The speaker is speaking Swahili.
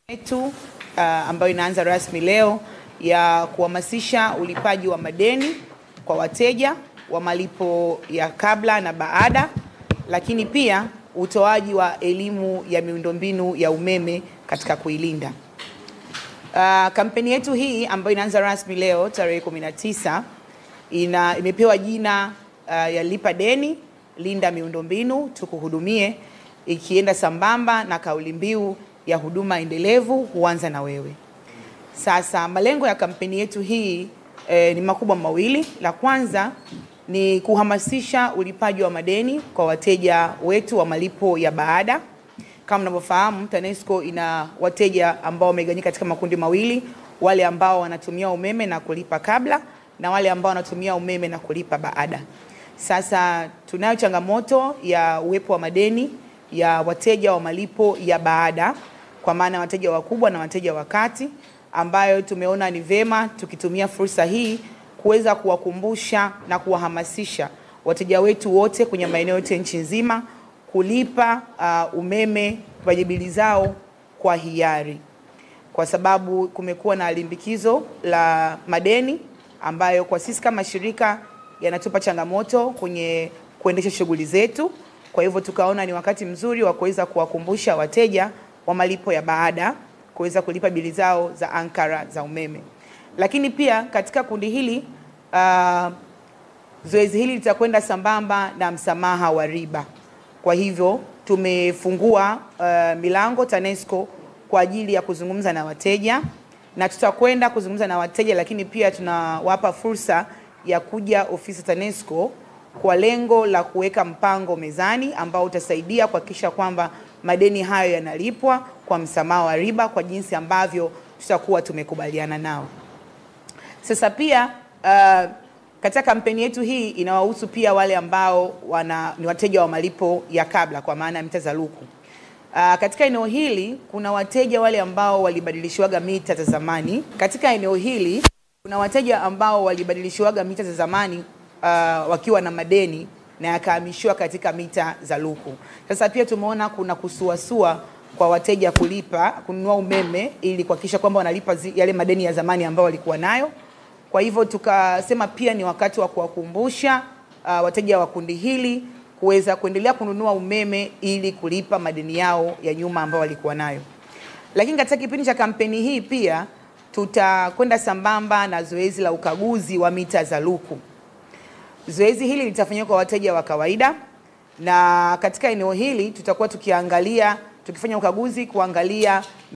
yetu ambayo inaanza rasmi leo ya kuhamasisha ulipaji wa madeni kwa wateja wa malipo ya kabla na baada, lakini pia utoaji wa elimu ya miundombinu ya umeme katika kuilinda. Kampeni yetu hii ambayo inaanza rasmi leo tarehe 19 imepewa jina ya Lipa Deni, Linda Miundombinu, Tukuhudumie, ikienda sambamba na kauli mbiu ya huduma endelevu huanza na wewe. Sasa malengo ya kampeni yetu hii ni makubwa mawili. La kwanza ni kuhamasisha ulipaji wa madeni kwa wateja wetu wa malipo ya baada. Kama mnavyofahamu, TANESCO ina wateja ambao wamegawanyika katika makundi mawili, wale ambao wanatumia umeme na kulipa kabla na wale ambao wanatumia umeme na kulipa baada. Sasa tunayo changamoto ya uwepo wa madeni ya wateja wa malipo ya baada, kwa maana wateja wakubwa na wateja wa kati, ambayo tumeona ni vema tukitumia fursa hii kuweza kuwakumbusha na kuwahamasisha wateja wetu wote kwenye maeneo yote nchi nzima kulipa umeme kwenye bili zao kwa hiari, kwa sababu kumekuwa na limbikizo la madeni ambayo kwa sisi kama shirika yanatupa changamoto kwenye kuendesha shughuli zetu. Kwa hivyo tukaona ni wakati mzuri wa kuweza kuwakumbusha wateja wa malipo ya baada kuweza kulipa bili zao za ankara za umeme. Lakini pia katika kundi hili zoezi hili litakwenda sambamba na msamaha wa riba. Kwa hivyo tumefungua milango TANESCO kwa ajili ya kuzungumza na wateja, na tutakwenda kuzungumza na wateja, lakini pia tunawapa fursa ya kuja ofisi TANESCO kwa lengo la kuweka mpango mezani ambao utasaidia kuhakikisha kwamba madeni hayo yanalipwa kwa msamaha wa riba kwa jinsi ambavyo tutakuwa tumekubaliana nao. Sasa pia katika kampeni yetu hii inawahusu pia wale ambao ni wateja wa malipo ya kabla, kwa maana mita za luku. Katika eneo hili kuna wateja wale ambao walibadilishiwaga mita za zamani. Katika eneo hili kuna wateja ambao walibadilishiwaga mita za zamani wakiwa na madeni na yakahamishiwa katika mita za luku. Sasa pia tumeona kuna kusuasua kwa wateja kununua umeme ili kuhakikisha kwamba wanalipa yale madeni ya zamani ambao walikuwa nayo. Kwa hivyo tukasema pia ni wakati wa kuwakumbusha wateja wa kundi hili kuweza kuendelea kununua umeme ili kulipa madeni yao ya nyuma ambao walikuwa nayo. Lakini katika kipindi cha kampeni hii pia tutakwenda sambamba na zoezi la ukaguzi wa mita za luku. Zoezi hili litafanywa kwa wateja wa kawaida, na katika eneo hili tutakuwa tukifanya ukaguzi kuangalia